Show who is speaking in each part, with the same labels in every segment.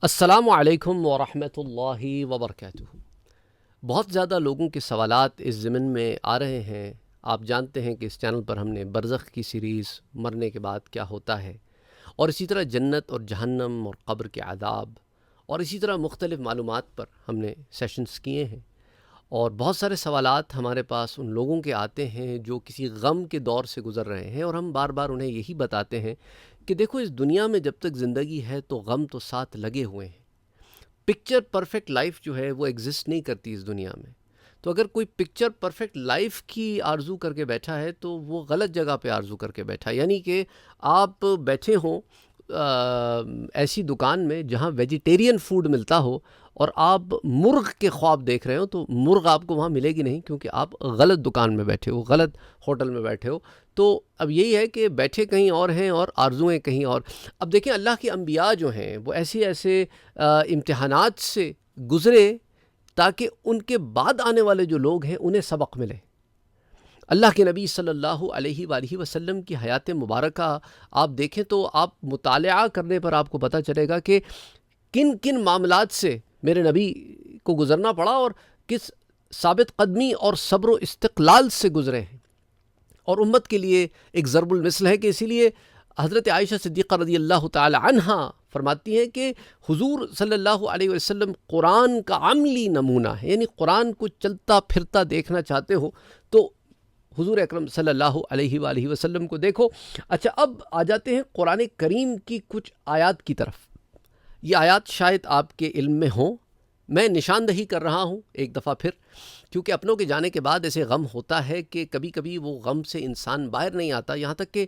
Speaker 1: السلام علیکم ورحمۃ اللہ وبرکاتہ۔ بہت زیادہ لوگوں کے سوالات اس ضمن میں آ رہے ہیں۔ آپ جانتے ہیں کہ اس چینل پر ہم نے برزخ کی سیریز، مرنے کے بعد کیا ہوتا ہے، اور اسی طرح جنت اور جہنم اور قبر کے عذاب، اور اسی طرح مختلف معلومات پر ہم نے سیشنز کیے ہیں۔ اور بہت سارے سوالات ہمارے پاس ان لوگوں کے آتے ہیں جو کسی غم کے دور سے گزر رہے ہیں، اور ہم بار بار انہیں یہی بتاتے ہیں کہ دیکھو، اس دنیا میں جب تک زندگی ہے تو غم تو ساتھ لگے ہوئے ہیں۔ پکچر پرفیکٹ لائف جو ہے وہ ایگزسٹ نہیں کرتی اس دنیا میں۔ تو اگر کوئی پکچر پرفیکٹ لائف کی آرزو کر کے بیٹھا ہے تو وہ غلط جگہ پہ آرزو کر کے بیٹھا ہے۔ یعنی کہ آپ بیٹھے ہوں ایسی دکان میں جہاں ویجیٹیرین فوڈ ملتا ہو، اور آپ مرغ کے خواب دیکھ رہے ہو، تو مرغ آپ کو وہاں ملے گی نہیں، کیونکہ آپ غلط دکان میں بیٹھے ہو، غلط ہوٹل میں بیٹھے ہو۔ تو اب یہی ہے کہ بیٹھے کہیں اور ہیں اور آرزویں کہیں اور۔ اب دیکھیں، اللہ کے انبیاء جو ہیں وہ ایسے امتحانات سے گزرے تاکہ ان کے بعد آنے والے جو لوگ ہیں انہیں سبق ملے۔ اللہ کے نبی صلی اللہ علیہ وآلہ وسلم کی حیات مبارکہ آپ دیکھیں تو آپ مطالعہ کرنے پر آپ کو پتہ چلے گا کہ کن کن معاملات سے میرے نبی کو گزرنا پڑا، اور کس ثابت قدمی اور صبر و استقلال سے گزرے ہیں۔ اور امت کے لیے ایک ضرب المثل ہے کہ اسی لیے حضرت عائشہ صدیقہ رضی اللہ تعالی عنہا فرماتی ہیں کہ حضور صلی اللہ علیہ وسلم قرآن کا عملی نمونہ ہے۔ یعنی قرآن کو چلتا پھرتا دیکھنا چاہتے ہو تو حضور اکرم صلی اللہ علیہ وآلہ وسلم کو دیکھو۔ اچھا، اب آ جاتے ہیں قرآن کریم کی کچھ آیات کی طرف۔ یہ آیات شاید آپ کے علم میں ہوں، میں نشاندہی کر رہا ہوں ایک دفعہ پھر، کیونکہ اپنوں کے جانے کے بعد ایسے غم ہوتا ہے کہ کبھی کبھی وہ غم سے انسان باہر نہیں آتا، یہاں تک کہ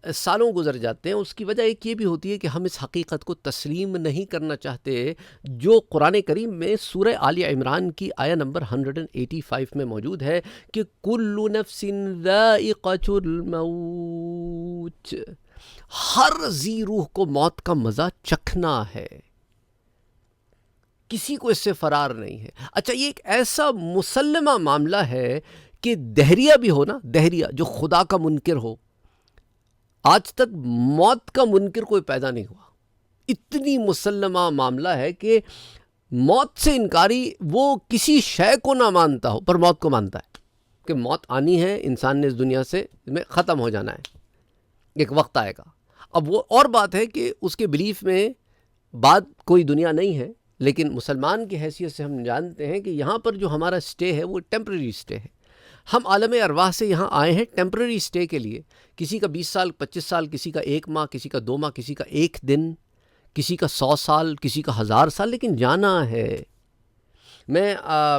Speaker 1: سالوں گزر جاتے ہیں۔ اس کی وجہ ایک یہ بھی ہوتی ہے کہ ہم اس حقیقت کو تسلیم نہیں کرنا چاہتے جو قرآن کریم میں سورہ آل عمران کی آیہ نمبر 185 میں موجود ہے کہ کل نفس ذائقۃ الموت، ہر ذی روح کو موت کا مزہ چکھنا ہے، کسی کو اس سے فرار نہیں ہے۔ اچھا، یہ ایک ایسا مسلمہ معاملہ ہے کہ دہریہ بھی ہو نا، دہریہ جو خدا کا منکر ہو، آج تک موت کا منکر کوئی پیدا نہیں ہوا۔ اتنی مسلمہ معاملہ ہے کہ موت سے انکاری وہ کسی شے کو نہ مانتا ہو پر موت کو مانتا ہے کہ موت آنی ہے، انسان نے اس دنیا سے میں ختم ہو جانا ہے، ایک وقت آئے گا۔ اب وہ اور بات ہے کہ اس کے بلیف میں بعد کوئی دنیا نہیں ہے، لیکن مسلمان کی حیثیت سے ہم جانتے ہیں کہ یہاں پر جو ہمارا سٹے ہے وہ ٹیمپرری سٹے ہے۔ ہم عالم ارواح سے یہاں آئے ہیں ٹیمپرری سٹے کے لیے۔ کسی کا 20 سال، 25 سال، کسی کا 1 ماہ، کسی کا 2 ماہ، کسی کا 1 دن، کسی کا 100 سال، کسی کا 1000 سال، لیکن جانا ہے۔ میں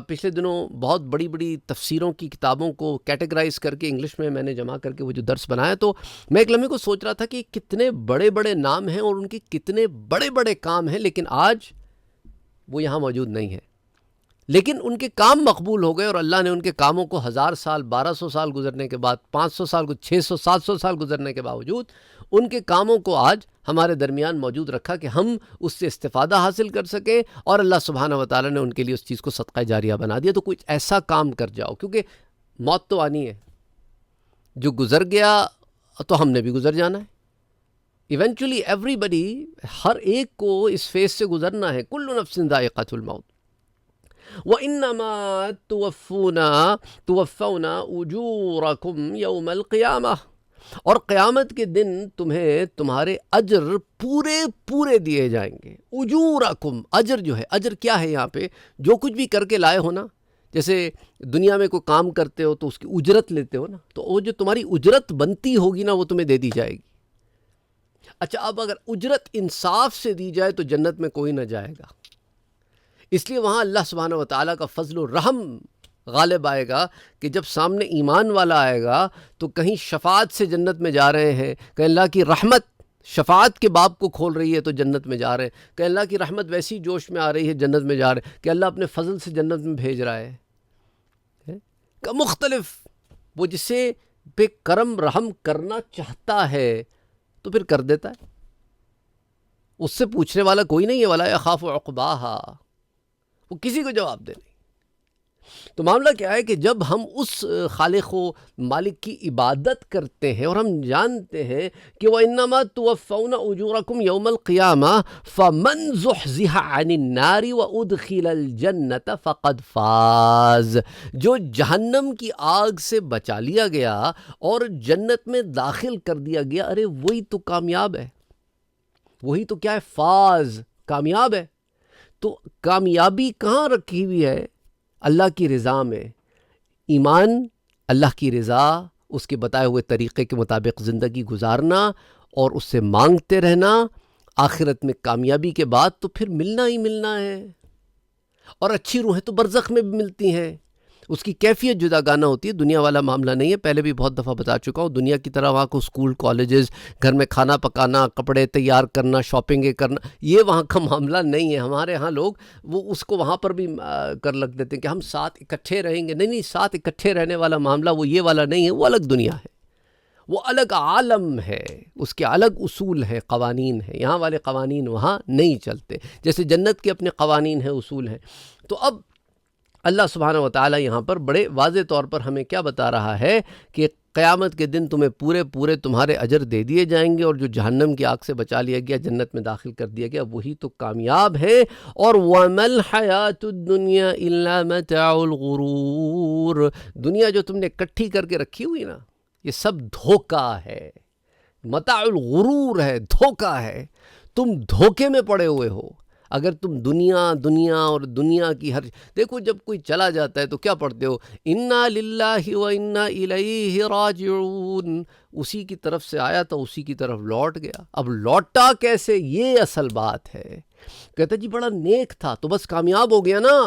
Speaker 1: پچھلے دنوں بہت بڑی بڑی تفسیروں کی کتابوں کو کیٹیگرائز کر کے انگلش میں نے جمع کر کے وہ جو درس بنایا، تو میں ایک لمحے کو سوچ رہا تھا کہ کتنے بڑے بڑے نام ہیں اور ان کے کتنے بڑے بڑے کام ہیں، لیکن آج وہ یہاں موجود نہیں ہے۔ لیکن ان کے کام مقبول ہو گئے، اور اللہ نے ان کے کاموں کو 1000 سال، 1200 سال گزرنے کے بعد، 500 سال، 600 700 سال گزرنے کے باوجود ان کے کاموں کو آج ہمارے درمیان موجود رکھا کہ ہم اس سے استفادہ حاصل کر سکیں، اور اللہ سبحانہ و تعالیٰ نے ان کے لیے اس چیز کو صدقہ جاریہ بنا دیا۔ تو کچھ ایسا کام کر جاؤ، کیونکہ موت تو آنی ہے، جو گزر گیا تو ہم نے بھی گزر جانا ہے۔ ایونچولی ایوری بڈی، ہر ایک کو اس فیز سے گزرنا ہے۔ کل نفس ذائقۃ الموت وَإِنَّمَا تُوَفَّوْنَ أُجُورَكُمْ يَوْمَ الْقِيَامَةِ، اور قیامت کے دن تمہیں تمہارے اجر پورے دیے جائیں گے۔ اجورکم، اجر جو ہے، اجر کیا ہے یہاں پہ؟ جو کچھ بھی کر کے لائے ہو نا، جیسے دنیا میں کوئی کام کرتے ہو تو اس کی اجرت لیتے ہو نا، تو وہ جو تمہاری اجرت بنتی ہوگی نا وہ تمہیں دے دی جائے گی۔ اچھا، اب اگر اجرت انصاف سے دی جائے تو جنت میں کوئی نہ جائے گا، اس لیے وہاں اللہ سبحانہ و تعالیٰ کا فضل و رحم غالب آئے گا کہ جب سامنے ایمان والا آئے گا تو کہیں شفاعت سے جنت میں جا رہے ہیں، کہ اللہ کی رحمت شفاعت کے باب کو کھول رہی ہے تو جنت میں جا رہے ہیں، کہ اللہ کی رحمت ویسی جوش میں آ رہی ہے جنت میں جا رہے ہیں، کہ اللہ اپنے فضل سے جنت میں بھیج رہا ہے کہ مختلف، وہ جسے پہ کرم رحم کرنا چاہتا ہے تو پھر کر دیتا ہے، اس سے پوچھنے والا کوئی نہیں ہے۔ وَلَا يَخَافُ عُقْبَاهَا، وہ کسی کو جواب دے نہیں۔ تو معاملہ کیا ہے کہ جب ہم اس خالق و مالک کی عبادت کرتے ہیں اور ہم جانتے ہیں کہ وَإِنَّمَا تُوَفَّوْنَ أُجُورَكُمْ يَوْمَ الْقِيَامَةِ فَمَنْ زُحْزِحَ عَنِ النَّارِ وَأُدْخِلَ الْجَنَّةَ فَقَدْ فَازَ، جو جہنم کی آگ سے بچا لیا گیا اور جنت میں داخل کر دیا گیا، ارے وہی تو کامیاب ہے، وہی تو کیا ہے، فاز، کامیاب ہے۔ تو کامیابی کہاں رکھی ہوئی ہے؟ اللہ کی رضا میں، ایمان، اللہ کی رضا، اس کے بتائے ہوئے طریقے کے مطابق زندگی گزارنا اور اس سے مانگتے رہنا۔ آخرت میں کامیابی کے بعد تو پھر ملنا ہی ملنا ہے، اور اچھی روحیں تو برزخ میں بھی ملتی ہیں، اس کی کیفیت جدا گانا ہوتی ہے، دنیا والا معاملہ نہیں ہے۔ پہلے بھی بہت دفعہ بتا چکا ہوں، دنیا کی طرح وہاں کو اسکول، کالجز، گھر میں کھانا پکانا، کپڑے تیار کرنا، شاپنگیں کرنا، یہ وہاں کا معاملہ نہیں ہے۔ ہمارے ہاں لوگ وہ اس کو وہاں پر بھی کر لگ دیتے ہیں کہ ہم ساتھ اکٹھے رہیں گے۔ نہیں، ساتھ اکٹھے رہنے والا معاملہ وہ یہ والا نہیں ہے، وہ الگ دنیا ہے، وہ الگ عالم ہے، اس کے الگ اصول ہیں، قوانین ہیں۔ یہاں والے قوانین وہاں نہیں چلتے، جیسے جنت کے اپنے قوانین ہیں، اصول ہیں۔ تو اب اللہ سبحانہ و تعالیٰ یہاں پر بڑے واضح طور پر ہمیں کیا بتا رہا ہے کہ قیامت کے دن تمہیں پورے تمہارے اجر دے دیے جائیں گے، اور جو جہنم کی آگ سے بچا لیا گیا، جنت میں داخل کر دیا گیا، وہی تو کامیاب ہے۔ اور وَمَا الْحَيَاةُ الدُّنْيَا إِلَّا مَتَاعُ الْغُرُورِ، دنیا جو تم نے اکٹھی کر کے رکھی ہوئی نا، یہ سب دھوکہ ہے، متاع الغرور ہے، دھوکہ ہے، تم دھوکے میں پڑے ہوئے ہو۔ اگر تم دنیا اور دنیا کی ہر، دیکھو جب کوئی چلا جاتا ہے تو کیا پڑھتے ہو، انا للہ و انا الیہ راجعون، اسی کی طرف سے آیا تھا، اسی کی طرف لوٹ گیا۔ اب لوٹا کیسے، یہ اصل بات ہے۔ کہتا جی بڑا نیک تھا تو بس کامیاب ہو گیا نا،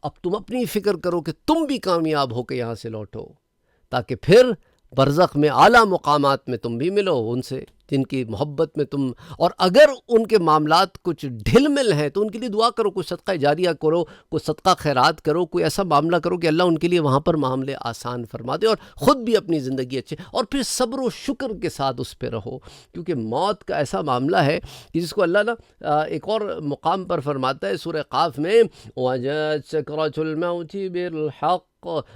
Speaker 1: اب تم اپنی فکر کرو کہ تم بھی کامیاب ہو کے یہاں سے لوٹو، تاکہ پھر برزخ میں اعلیٰ مقامات میں تم بھی ملو ان سے جن کی محبت میں تم، اور اگر ان کے معاملات کچھ ڈھل مل ہیں تو ان کے لیے دعا کرو، کوئی صدقہ جاریہ کرو، کوئی صدقہ خیرات کرو، کوئی ایسا معاملہ کرو کہ اللہ ان کے لیے وہاں پر معاملے آسان فرما دے، اور خود بھی اپنی زندگی اچھے، اور پھر صبر و شکر کے ساتھ اس پہ رہو، کیونکہ موت کا ایسا معاملہ ہے کہ جس کو اللہ نا ایک اور مقام پر فرماتا ہے سورہ قاف میں، وَجَاءَتْ سَكْرَةُ الْمَوْتِ بِالْحَقِّ،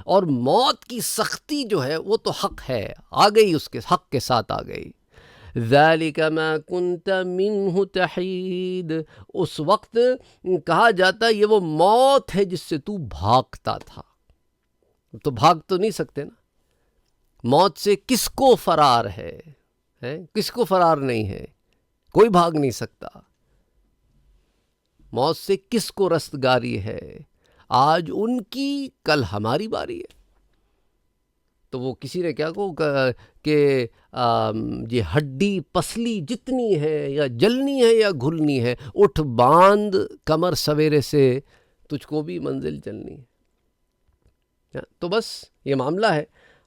Speaker 1: اور موت کی سختی جو ہے وہ تو حق ہے، آ گئی، اس کے حق کے ساتھ آ گئی۔ ذَلِكَ مَا كُنْتَ مِنْهُ تَحِيدُ، اس وقت کہا جاتا ہے یہ وہ موت ہے جس سے تو بھاگتا تھا۔ تو بھاگ تو نہیں سکتے نا، موت سے کس کو فرار ہے، کس کو فرار نہیں ہے، کوئی بھاگ نہیں سکتا۔ موت سے کس کو رستگاری ہے، آج ان کی، کل ہماری باری ہے۔ تو وہ کسی نے کیا کہا کہ یہ ہڈی پسلی جتنی ہے، یا جلنی ہے یا گھلنی ہے، اٹھ باندھ کمر سویرے سے، تجھ کو بھی منزل چلنی ہے۔ تو بس یہ معاملہ ہے۔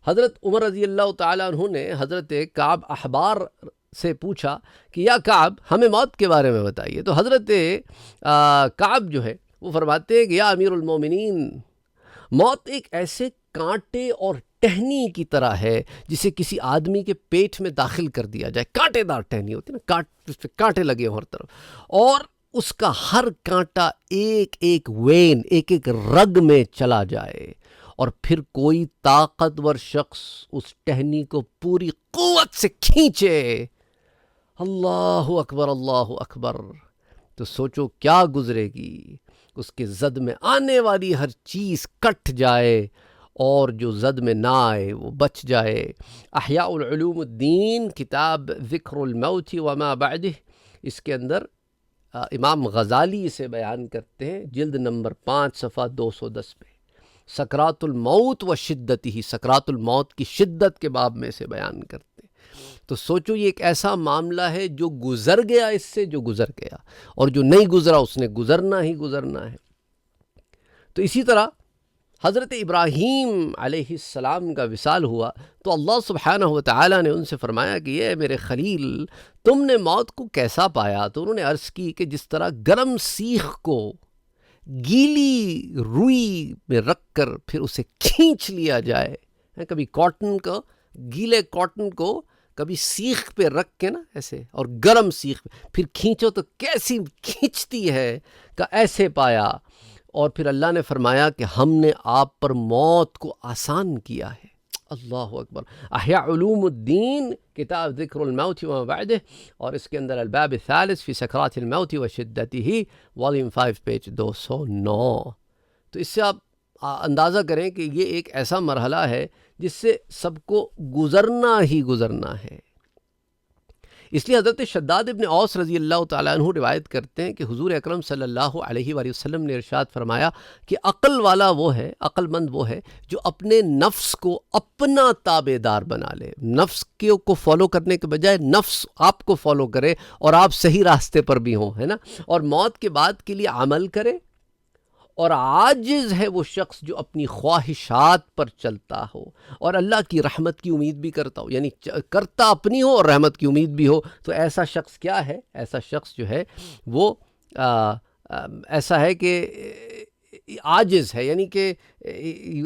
Speaker 1: حضرت عمر رضی اللہ تعالیٰ عنہ نے حضرت کعب احبار سے پوچھا کہ یا کعب ہمیں موت کے بارے میں بتائیے، تو حضرت کعب جو ہے وہ فرماتے ہیں کہ یا امیر المومنین، موت ایک ایسے کانٹے اور ٹہنی کی طرح ہے جسے کسی آدمی کے پیٹ میں داخل کر دیا جائے، کانٹے دار ٹہنی ہوتی ہے نا، اس پہ کانٹے لگے ہوں ہر طرف، اور اس کا ہر کانٹا ایک ایک وین، ایک ایک رگ میں چلا جائے، اور پھر کوئی طاقتور شخص اس ٹہنی کو پوری قوت سے کھینچے، اللہ اکبر، اللہ اکبر، تو سوچو کیا گزرے گی، اس کے زد میں آنے والی ہر چیز کٹ جائے، اور جو زد میں نہ آئے وہ بچ جائے۔ احیاء العلوم الدین، کتاب ذکر الموت وما بعدہ، اس کے اندر امام غزالی اسے بیان کرتے ہیں، جلد نمبر 5 صفحہ 210 پہ، سکرات الموت و شدت ہی، سکرات الموت کی شدت کے باب میں اسے بیان کرتے ہیں۔ تو سوچو یہ ایک ایسا معاملہ ہے جو گزر گیا، اس سے جو گزر گیا، اور جو نہیں گزرا اس نے گزرنا ہی گزرنا ہے۔ تو اسی طرح حضرت ابراہیم علیہ السلام کا وصال ہوا تو اللہ سبحانہ و تعالیٰ نے ان سے فرمایا کہ یہ میرے خلیل، تم نے موت کو کیسا پایا؟ تو انہوں نے عرض کی کہ جس طرح گرم سیخ کو گیلی روئی میں رکھ کر پھر اسے کھینچ لیا جائے، کبھی کاٹن کو، گیلے کاٹن کو کبھی سیخ پہ رکھ کے نا ایسے، اور گرم سیخ پہ پھر کھینچو تو کیسی کھینچتی ہے، کہ ایسے پایا۔ اور پھر اللہ نے فرمایا کہ ہم نے آپ پر موت کو آسان کیا ہے۔ اللہ اکبر۔ احیاء علوم الدین کتاب ذکر الموت وما بعدہ، اور اس کے اندر الباب الثالث فی سکرات الموت وشدتہ، والیوم 5 پیج 209۔ تو اس سے آپ اندازہ کریں کہ یہ ایک ایسا مرحلہ ہے جس سے سب کو گزرنا ہی گزرنا ہے۔ اس لیے حضرت شداد ابن اوس رضی اللہ تعالیٰ عنہ روایت کرتے ہیں کہ حضور اکرم صلی اللہ علیہ وآلہ وسلم نے ارشاد فرمایا کہ عقل والا وہ ہے، عقل مند وہ ہے جو اپنے نفس کو اپنا تابع دار بنا لے، نفس کو فالو کرنے کے بجائے نفس آپ کو فالو کرے اور آپ صحیح راستے پر بھی ہوں، ہے نا، اور موت کے بعد کے لیے عمل کرے۔ اور عاجز ہے وہ شخص جو اپنی خواہشات پر چلتا ہو اور اللہ کی رحمت کی امید بھی کرتا ہو، یعنی کرتا اپنی ہو اور رحمت کی امید بھی ہو۔ تو ایسا شخص کیا ہے؟ ایسا شخص جو ہے وہ ایسا ہے کہ عاجز ہے، یعنی کہ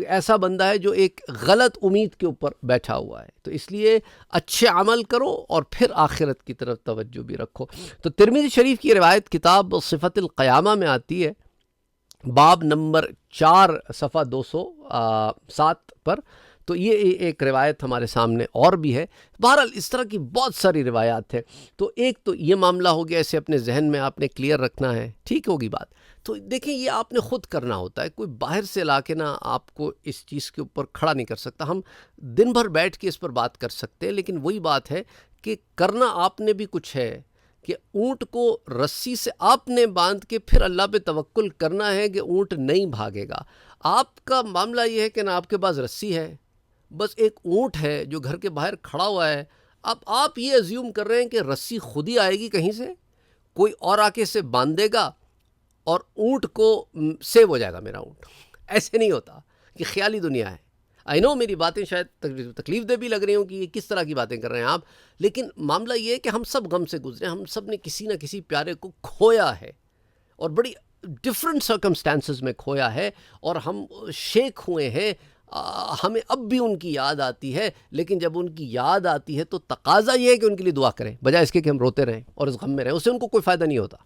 Speaker 1: ایسا بندہ ہے جو ایک غلط امید کے اوپر بیٹھا ہوا ہے۔ تو اس لیے اچھے عمل کرو اور پھر آخرت کی طرف توجہ بھی رکھو۔ تو ترمذی شریف کی روایت کتاب صفت القیامہ میں آتی ہے، باب نمبر 4 صفحہ 207 پر۔ تو یہ ایک روایت ہمارے سامنے اور بھی ہے۔ بہرحال اس طرح کی بہت ساری روایات ہیں۔ تو ایک تو یہ معاملہ ہو گیا، ایسے اپنے ذہن میں آپ نے کلیئر رکھنا ہے، ٹھیک ہوگی بات۔ تو دیکھیں یہ آپ نے خود کرنا ہوتا ہے، کوئی باہر سے لا کے نہ آپ کو اس چیز کے اوپر کھڑا نہیں کر سکتا۔ ہم دن بھر بیٹھ کے اس پر بات کر سکتے ہیں، لیکن وہی بات ہے کہ کرنا آپ نے بھی کچھ ہے کہ اونٹ کو رسی سے آپ نے باندھ کے پھر اللہ پہ توکل کرنا ہے کہ اونٹ نہیں بھاگے گا۔ آپ کا معاملہ یہ ہے کہ نہ آپ کے پاس رسی ہے، بس ایک اونٹ ہے جو گھر کے باہر کھڑا ہوا ہے۔ اب آپ یہ ازیوم کر رہے ہیں کہ رسی خود ہی آئے گی کہیں سے، کوئی اور آ کے سے باندھ دے گا اور اونٹ کو سیو ہو جائے گا میرا اونٹ۔ ایسے نہیں ہوتا، یہ خیالی دنیا ہے۔ آئی نو میری باتیں شاید تکلیف دہ بھی لگ رہی ہوں کہ یہ کس طرح کی باتیں کر رہے ہیں آپ، لیکن معاملہ یہ ہے کہ ہم سب غم سے گزرے، ہم سب نے کسی نہ کسی پیارے کو کھویا ہے، اور بڑی ڈفرینٹ سرکمسٹانسز میں کھویا ہے، اور ہم شیک ہوئے ہیں۔ ہمیں اب بھی ان کی یاد آتی ہے، لیکن جب ان کی یاد آتی ہے تو تقاضا یہ ہے کہ ان کے لیے دعا کریں، بجائے اس کے کہ ہم روتے رہیں اور اس غم میں رہیں۔ اس سے ان کو کوئی فائدہ نہیں ہوتا۔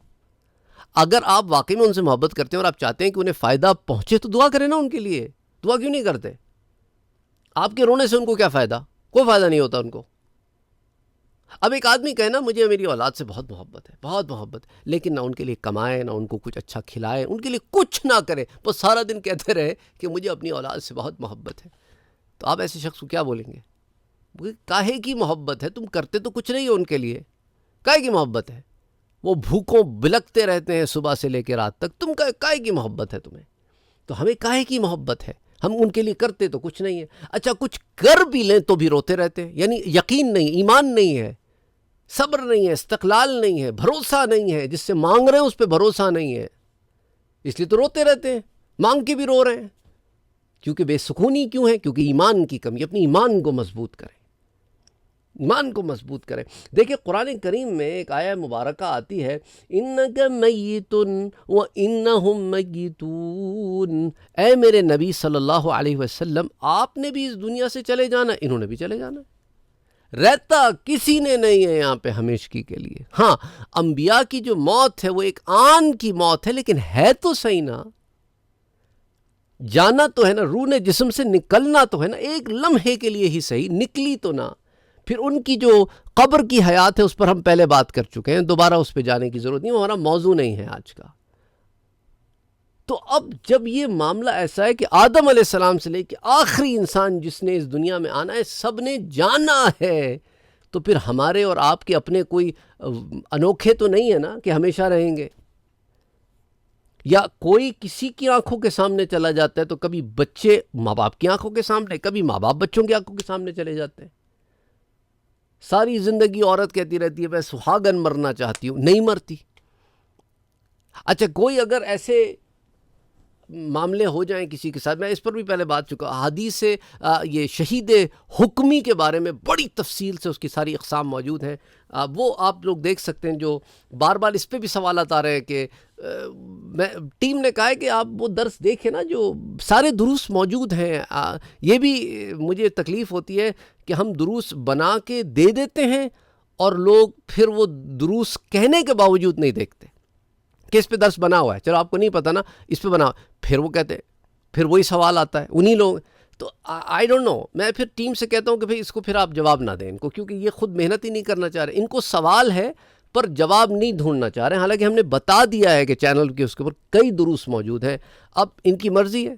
Speaker 1: اگر آپ واقعی میں ان سے محبت کرتے ہیں اور آپ چاہتے ہیں کہ انہیں فائدہ پہنچے تو دعا کریں نا ان کے لیے۔ دعا کیوں نہیں کرتے؟ آپ کے رونے سے ان کو کیا فائدہ؟ کوئی فائدہ نہیں ہوتا ان کو۔ اب ایک آدمی کہے نا مجھے میری اولاد سے بہت محبت ہے، بہت محبت ہے، لیکن نہ ان کے لیے کمائے، نہ ان کو کچھ اچھا کھلائے، ان کے لیے کچھ نہ کرے، بس سارا دن کہتے رہے کہ مجھے اپنی اولاد سے بہت محبت ہے۔ تو آپ ایسے شخص کو کیا بولیں گے؟ کاہے کی محبت ہے؟ تم کرتے تو کچھ نہیں ہو ان کے لیے، کاہے کی محبت ہے؟ وہ بھوکوں بلکتے رہتے ہیں صبح سے لے کے رات تک، تم کاہے کی محبت ہے تمہیں؟ تو ہمیں کاہے کی محبت ہے؟ ہم ان کے لیے کرتے تو کچھ نہیں ہے۔ اچھا کچھ کر بھی لیں تو بھی روتے رہتے ہیں، یعنی یقین نہیں، ایمان نہیں ہے، صبر نہیں ہے، استقلال نہیں ہے، بھروسہ نہیں ہے، جس سے مانگ رہے ہیں اس پہ بھروسہ نہیں ہے، اس لیے تو روتے رہتے ہیں، مانگ کے بھی رو رہے ہیں۔ کیونکہ بے سکونی کیوں ہے؟ کیونکہ ایمان کی کمی۔ اپنی ایمان کو مضبوط کریں، ایمان کو مضبوط کریں۔ دیکھیں قرآن کریم میں ایک آیہ مبارکہ آتی ہے، اِنَّكَ مَيِّتٌ وَإِنَّهُمْ مَيِّتُونَ، اے میرے نبی صلی اللہ علیہ وسلم، آپ نے بھی اس دنیا سے چلے جانا، انہوں نے بھی چلے جانا، رہتا کسی نے نہیں ہے یہاں پہ ہمیشگی کے لیے۔ ہاں انبیاء کی جو موت ہے وہ ایک آن کی موت ہے، لیکن ہے تو صحیح نا، جانا تو ہے نا، روح نے جسم سے نکلنا تو ہے نا، ایک لمحے کے لیے ہی صحیح، نکلی تو نہ۔ پھر ان کی جو قبر کی حیات ہے اس پر ہم پہلے بات کر چکے ہیں، دوبارہ اس پہ جانے کی ضرورت نہیں، وہ ہمارا موضوع نہیں ہے آج کا۔ تو اب جب یہ معاملہ ایسا ہے کہ آدم علیہ السلام سے لے کے آخری انسان جس نے اس دنیا میں آنا ہے سب نے جانا ہے، تو پھر ہمارے اور آپ کے اپنے کوئی انوکھے تو نہیں ہے نا کہ ہمیشہ رہیں گے۔ یا کوئی کسی کی آنکھوں کے سامنے چلا جاتا ہے تو کبھی بچے ماں باپ کی آنکھوں کے سامنے، کبھی ماں باپ بچوں کی آنکھوں کے سامنے چلے جاتے ہیں۔ ساری زندگی عورت کہتی رہتی ہے میں سہاگن مرنا چاہتی ہوں، نہیں مرتی۔ اچھا کوئی اگر ایسے معاملے ہو جائیں کسی کے ساتھ، میں اس پر بھی پہلے بات چکا، حدیث سے یہ شہید حکمی کے بارے میں بڑی تفصیل سے اس کی ساری اقسام موجود ہیں، وہ آپ لوگ دیکھ سکتے ہیں۔ جو بار بار اس پہ بھی سوالات آ رہے ہیں کہ ٹیم نے کہا ہے کہ آپ وہ درس دیکھیں نا، جو سارے دروس موجود ہیں۔ یہ بھی مجھے تکلیف ہوتی ہے کہ ہم دروس بنا کے دے دیتے ہیں اور لوگ پھر وہ دروس کہنے کے باوجود نہیں دیکھتے۔ کہ اس پہ درس بنا ہوا ہے، چلو آپ کو نہیں پتہ نا، اس پہ بنا ہوا، پھر وہ کہتے ہیں، پھر وہی سوال آتا ہے انہی لوگ. تو آئی ڈونٹ نو، میں پھر ٹیم سے کہتا ہوں کہ بھئی اس کو پھر آپ جواب نہ دیں ان کو، کیونکہ یہ خود محنت ہی نہیں کرنا چاہ رہے. ان کو سوال ہے پر جواب نہیں ڈھونڈنا چاہ رہے ہیں، حالانکہ ہم نے بتا دیا ہے کہ چینل کے اس کے اوپر کئی دروس موجود ہیں. اب ان کی مرضی ہے،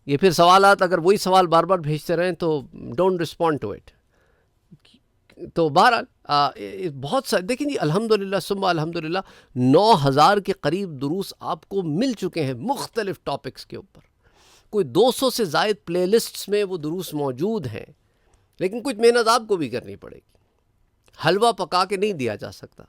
Speaker 1: یہ پھر سوالات اگر وہی سوال بار بار بھیجتے رہیں تو ڈونٹ رسپونڈ ٹو اٹ. تو بہرحال بہت سارے دیکھیں جی، الحمدللہ ثم الحمدللہ 9,000 کے قریب دروس آپ کو مل چکے ہیں مختلف ٹاپکس کے اوپر. کوئی 200 سے زائد پلے لسٹس میں وہ دروس موجود ہیں، لیکن کچھ محنت آپ کو بھی کرنی پڑے گی. حلوہ پکا کے نہیں دیا جا سکتا.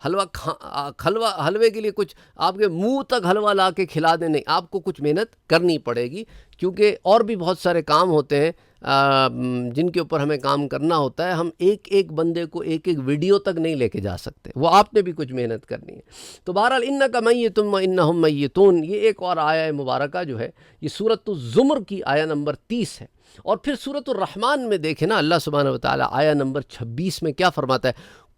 Speaker 1: حلوے کے لیے کچھ آپ کے منہ تک حلوہ لا کے کھلا دیں، نہیں، آپ کو کچھ محنت کرنی پڑے گی، کیونکہ اور بھی بہت سارے کام ہوتے ہیں جن کے اوپر ہمیں کام کرنا ہوتا ہے. ہم ایک ایک بندے کو ایک ایک ویڈیو تک نہیں لے کے جا سکتے، وہ آپ نے بھی کچھ محنت کرنی ہے. تو بہرحال انک میت وانہم میتون، یہ ایک اور آیہ مبارکہ جو ہے یہ سورۃ الزمر کی آیہ نمبر 30 ہے. اور پھر سورۃ الرحمن میں دیکھیں نا، اللہ سبحانہ وتعالی آیہ نمبر 26 میں کیا فرماتا ہے؟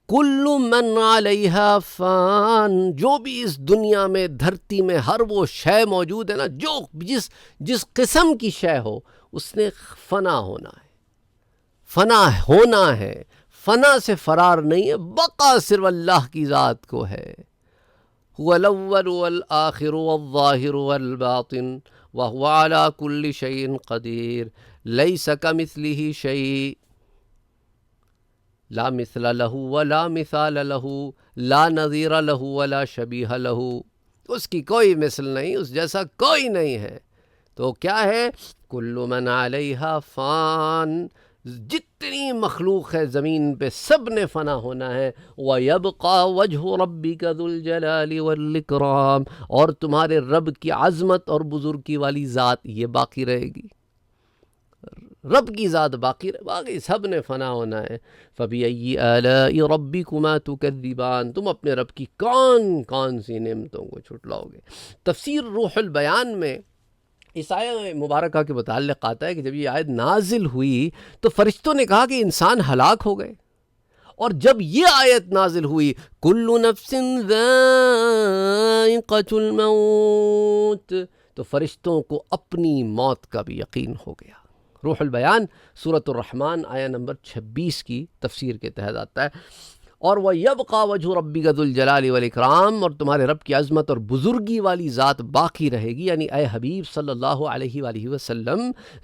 Speaker 1: کل من علیہا فان، جو بھی اس دنیا میں دھرتی میں ہر وہ شے موجود ہے نا، جو جس قسم کی شے ہو اس نے فنا ہونا ہے، فنا ہونا ہے. فنا سے فرار نہیں ہے، بقا صرف اللہ کی ذات کو ہے. هو الاول والآخر والظاہر والباطن وهو على كل شيء قدیر لیس کمثلہ شیء لا مثل له ولا مثال له لا نظیر له ولا شبیہ له. اس کی کوئی مثل نہیں، اس جیسا کوئی نہیں ہے. تو کیا ہے؟ کل من علیہا فان، جتنی مخلوق ہے زمین پہ سب نے فنا ہونا ہے. وَيَبْقَى وَجْهُ رَبِّكَ ذُو الْجَلَالِ وَالْإِكْرَامِ، اور تمہارے رب کی عظمت اور بزرگی والی ذات یہ باقی رہے گی. رب کی ذات باقی سب نے فنا ہونا ہے. فَبِأَيِّ آلَاءِ رَبِّكُمَا تُكَذِّبَانِ، تم اپنے رب کی کون سی نعمتوں کو چھٹلاؤ گے. تفسیر روح البیان میں اس آیت مبارکہ کے متعلق آتا ہے کہ جب یہ آیت نازل ہوئی تو فرشتوں نے کہا کہ انسان ہلاک ہو گئے. اور جب یہ آیت نازل ہوئی کُلُّ نَفْسٍ ذَائِقَةُ الْمَوْتِ، تو فرشتوں کو اپنی موت کا بھی یقین ہو گیا. روح البیان سورۃ الرحمن آیہ نمبر 26 کی تفسیر کے تحت آتا ہے. اور وَيَبْقَى وَجْهُ رَبِّكَ ذُو الْجَلَالِ وَالْإِكْرَامِ، اور تمہارے رب کی عظمت اور بزرگی والی ذات باقی رہے گی. یعنی اے حبیب صلی اللہ علیہ وآلہ وسلم،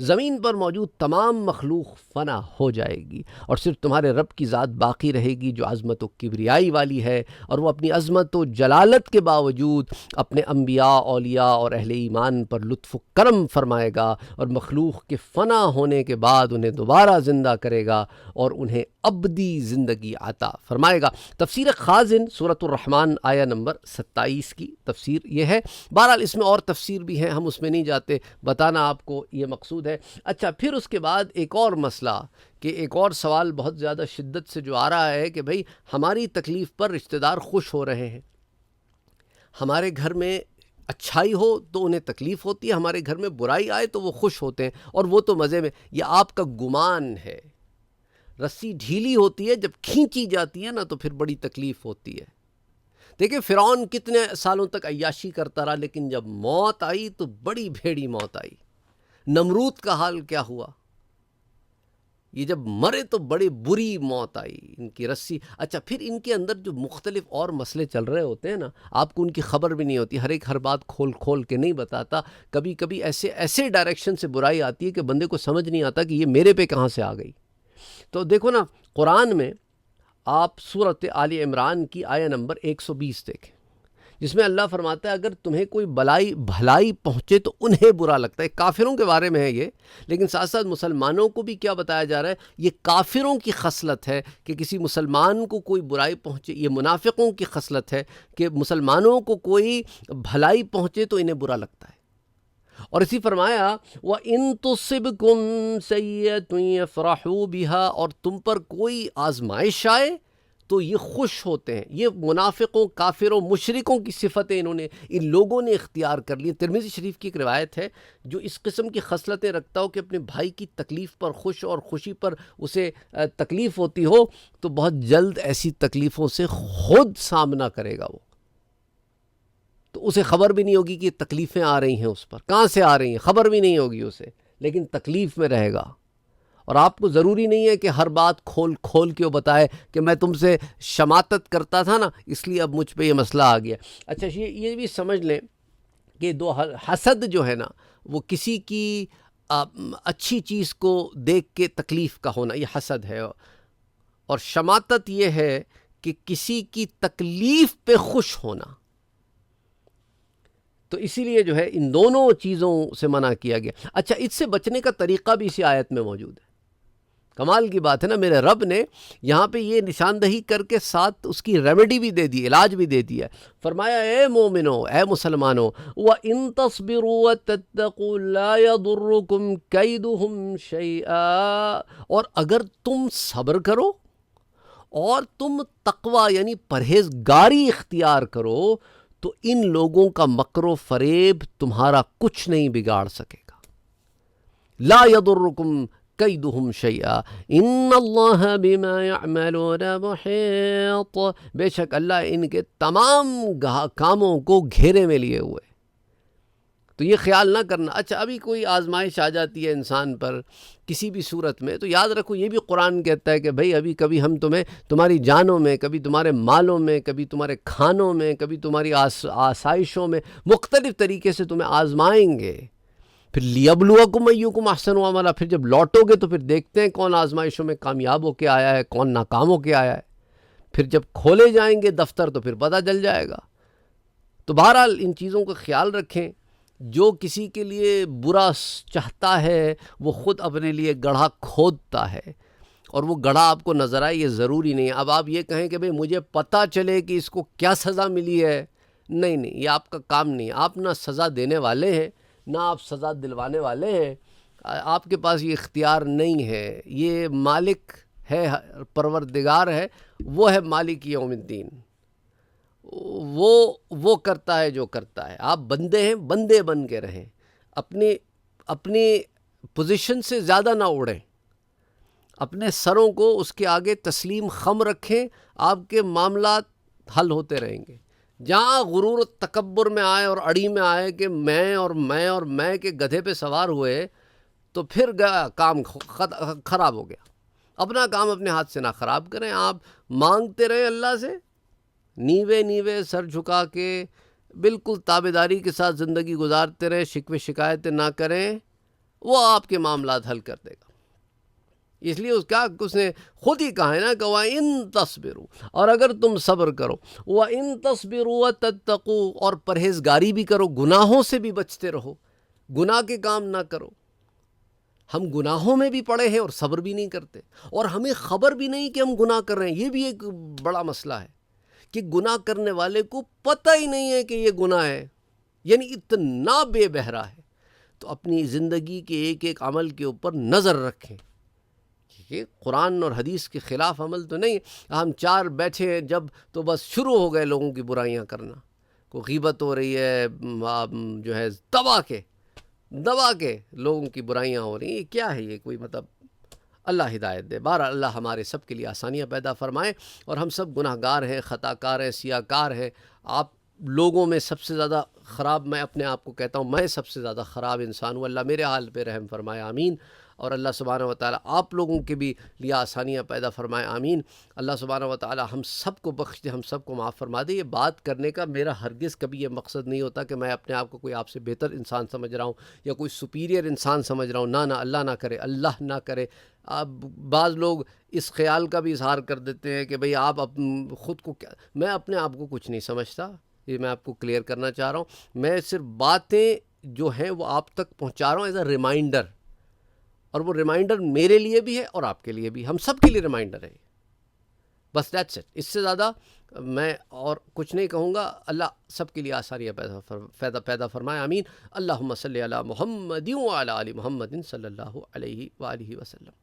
Speaker 1: زمین پر موجود تمام مخلوق فنا ہو جائے گی اور صرف تمہارے رب کی ذات باقی رہے گی جو عظمت و کبریائی والی ہے. اور وہ اپنی عظمت و جلالت کے باوجود اپنے انبیاء، اولیاء اور اہل ایمان پر لطف و کرم فرمائے گا، اور مخلوق کے فنا ہونے کے بعد انہیں دوبارہ زندہ کرے گا اور انہیں ابدی زندگی عطا فرمائے گا. تفسیر خازن سورۃ الرحمن آیہ نمبر 27 کی تفسیر یہ ہے. بہرحال اس میں اور تفسیر بھی ہیں، ہم اس میں نہیں جاتے، بتانا آپ کو یہ مقصود ہے. اچھا، پھر اس کے بعد ایک اور مسئلہ کہ ایک اور سوال بہت زیادہ شدت سے جو آ رہا ہے کہ بھئی ہماری تکلیف پر رشتہ دار خوش ہو رہے ہیں. ہمارے گھر میں اچھائی ہو تو انہیں تکلیف ہوتی ہے، ہمارے گھر میں برائی آئے تو وہ خوش ہوتے ہیں، اور وہ تو مزے میں. یہ آپ کا گمان ہے. رسی ڈھیلی ہوتی ہے، جب کھینچی جاتی ہے نا تو پھر بڑی تکلیف ہوتی ہے. دیکھیں فرعون کتنے سالوں تک عیاشی کرتا رہا، لیکن جب موت آئی تو بڑی بھیڑی موت آئی. نمرود کا حال کیا ہوا؟ یہ جب مرے تو بڑی بری موت آئی ان کی رسی. اچھا، پھر ان کے اندر جو مختلف اور مسئلے چل رہے ہوتے ہیں نا، آپ کو ان کی خبر بھی نہیں ہوتی. ہر بات کھول کے نہیں بتاتا. کبھی کبھی ایسے ڈائریکشن سے برائی آتی ہے کہ بندے کو سمجھ نہیں آتا کہ یہ میرے پہ کہاں سے آ گئی. تو دیکھو نا، قرآن میں آپ سورۃ آل عمران کی آیہ نمبر 120 دیکھیں، جس میں اللہ فرماتا ہے اگر تمہیں کوئی بھلائی پہنچے تو انہیں برا لگتا ہے. کافروں کے بارے میں ہے یہ، لیکن ساتھ ساتھ مسلمانوں کو بھی کیا بتایا جا رہا ہے؟ یہ کافروں کی خصلت ہے کہ کسی مسلمان کو کوئی برائی پہنچے. یہ منافقوں کی خصلت ہے کہ مسلمانوں کو کوئی بھلائی پہنچے تو انہیں برا لگتا ہے. اور اسی فرمایا وَإِن تُصِبْكُمْ سَيِّئَةٌ يَفْرَحُوا بِهَا، اور تم پر کوئی آزمائش آئے تو یہ خوش ہوتے ہیں. یہ منافقوں، کافروں، مشرکوں کی صفتیں ان لوگوں نے اختیار کر لی. ترمذی شریف کی ایک روایت ہے، جو اس قسم کی خصلتیں رکھتا ہو کہ اپنے بھائی کی تکلیف پر خوش اور خوشی پر اسے تکلیف ہوتی ہو تو بہت جلد ایسی تکلیفوں سے خود سامنا کرے گا. وہ تو اسے خبر بھی نہیں ہوگی کہ تکلیفیں آ رہی ہیں اس پر، کہاں سے آ رہی ہیں خبر بھی نہیں ہوگی اسے، لیکن تکلیف میں رہے گا۔ اور آپ کو ضروری نہیں ہے کہ ہر بات کھول کھول کے وہ بتائے کہ میں تم سے شماتت کرتا تھا نا، اس لیے اب مجھ پہ یہ مسئلہ آ گیا۔ اچھا یہ بھی سمجھ لیں کہ دو حسد جو ہے نا وہ کسی کی اچھی چیز کو دیکھ کے تکلیف کا ہونا، یہ حسد ہے، اور شماتت یہ ہے کہ کسی کی تکلیف پہ خوش ہونا۔ تو اسی لیے جو ہے ان دونوں چیزوں سے منع کیا گیا۔ اچھا اس سے بچنے کا طریقہ بھی اسی آیت میں موجود ہے۔ کمال کی بات ہے نا، میرے رب نے یہاں پہ یہ نشاندہی کر کے ساتھ اس کی ریمیڈی بھی دے دی، علاج بھی دے دیا۔ فرمایا اے مومنو، اے مسلمانوں، وَإِن تَصْبِرُوا وَتَتَّقُوا لَا يَضُرُّكُمْ كَيْدُهُمْ شَيْئًا، اور اگر تم صبر کرو اور تم تقوی یعنی پرہیزگاری اختیار کرو تو ان لوگوں کا مکر و فریب تمہارا کچھ نہیں بگاڑ سکے گا۔ لا يضركم كيدهم شيئا ان اللہ بما يعملون محیط، بے شک اللہ ان کے تمام کاموں کو گھیرے میں لیے ہوئے۔ تو یہ خیال نہ کرنا اچھا ابھی کوئی آزمائش آ جاتی ہے انسان پر کسی بھی صورت میں، تو یاد رکھو یہ بھی قرآن کہتا ہے کہ بھئی ابھی کبھی ہم تمہیں تمہاری جانوں میں، کبھی تمہارے مالوں میں، کبھی تمہارے کھانوں میں، کبھی تمہاری آسائشوں میں مختلف طریقے سے تمہیں آزمائیں گے۔ پھر لیبلوکم ایکم احسن عملا، پھر جب لوٹو گے تو پھر دیکھتے ہیں کون آزمائشوں میں کامیاب ہو کے آیا ہے، کون ناکام ہو کے آیا ہے۔ پھر جب کھولے جائیں گے دفتر تو پھر پتہ چل جائے گا۔ تو بہرحال ان چیزوں کا خیال رکھیں۔ جو کسی کے لیے برا چاہتا ہے وہ خود اپنے لیے گڑھا کھودتا ہے، اور وہ گڑھا آپ کو نظر آئے یہ ضروری نہیں ہے۔ اب آپ یہ کہیں کہ بھئی مجھے پتہ چلے کہ اس کو کیا سزا ملی ہے، نہیں یہ آپ کا کام نہیں۔ آپ نہ سزا دینے والے ہیں نہ آپ سزا دلوانے والے ہیں، آپ کے پاس یہ اختیار نہیں ہے۔ یہ مالک ہے، پروردگار ہے، وہ ہے مالک یوم الدین، وہ کرتا ہے جو کرتا ہے۔ آپ بندے ہیں، بندے بن کے رہیں، اپنی پوزیشن سے زیادہ نہ اڑیں، اپنے سروں کو اس کے آگے تسلیم خم رکھیں، آپ کے معاملات حل ہوتے رہیں گے۔ جہاں غرور و تکبر میں آئے اور اڑی میں آئے کہ میں کے گدھے پہ سوار ہوئے تو پھر کام خراب ہو گیا۔ اپنا کام اپنے ہاتھ سے نہ خراب کریں، آپ مانگتے رہیں اللہ سے، نیوے سر جھکا کے بالکل تابعداری کے ساتھ زندگی گزارتے رہیں، شکوے شکایتیں نہ کریں، وہ آپ کے معاملات حل کر دے گا۔ اس لیے اس نے خود ہی کہا ہے نا کہ وَإِن تَصْبِرُوا، اور اگر تم صبر کرو، وَإِن تَصْبِرُوا وَتَتَّقُوا، اور پرہیزگاری بھی کرو، گناہوں سے بھی بچتے رہو، گناہ کے کام نہ کرو۔ ہم گناہوں میں بھی پڑے ہیں اور صبر بھی نہیں کرتے، اور ہمیں خبر بھی نہیں کہ ہم گناہ کر رہے ہیں۔ یہ بھی ایک بڑا مسئلہ ہے کہ گناہ کرنے والے کو پتہ ہی نہیں ہے کہ یہ گناہ ہے، یعنی اتنا بے بہرا ہے۔ تو اپنی زندگی کے ایک ایک عمل کے اوپر نظر رکھیں کہ قرآن اور حدیث کے خلاف عمل تو نہیں۔ ہم چار بیٹھے ہیں جب تو بس شروع ہو گئے لوگوں کی برائیاں کرنا، کوئی غیبت ہو رہی ہے، جو ہے دبا کے لوگوں کی برائیاں ہو رہی ہیں، یہ کیا ہے؟ یہ کوئی مطلب؟ اللہ ہدایت دے۔ بہرحال اللہ ہمارے سب کے لیے آسانیاں پیدا فرمائے، اور ہم سب گناہ گار ہیں، خطا کار ہیں، سیاہ کار ہیں۔ آپ لوگوں میں سب سے زیادہ خراب، میں اپنے آپ کو کہتا ہوں، میں سب سے زیادہ خراب انسان ہوں۔ اللہ میرے حال پہ رحم فرمائے، آمین۔ اور اللہ سبحانہ و تعالیٰ آپ لوگوں کے بھی لیے آسانیاں پیدا فرمائے، آمین۔ اللہ سبحانہ و تعالیٰ ہم سب کو بخش دے، ہم سب کو معاف فرما دے۔ یہ بات کرنے کا میرا ہرگز کبھی یہ مقصد نہیں ہوتا کہ میں اپنے آپ کو کوئی آپ سے بہتر انسان سمجھ رہا ہوں یا کوئی سپیریئر انسان سمجھ رہا ہوں، نہ اللہ نہ کرے، اللہ نہ کرے۔ اب بعض لوگ اس خیال کا بھی اظہار کر دیتے ہیں کہ بھئی آپ خود کو کیا، میں اپنے آپ کو کچھ نہیں سمجھتا، یہ میں آپ کو کلیئر کرنا چاہ رہا ہوں۔ میں صرف باتیں جو ہیں وہ آپ تک پہنچا رہا ہوں ایز اے ریمائنڈر، اور وہ ریمائنڈر میرے لیے بھی ہے اور آپ کے لیے بھی، ہم سب کے لیے ریمائنڈر ہے، بس دیٹس اٹ۔ اس سے زیادہ میں اور کچھ نہیں کہوں گا۔ اللہ سب کے لیے آسانیاں پیدا فرمائے، آمین۔ اللہم صلی علی محمد وعلی آل محمد صلی اللہ علیہ وآلہ وسلم۔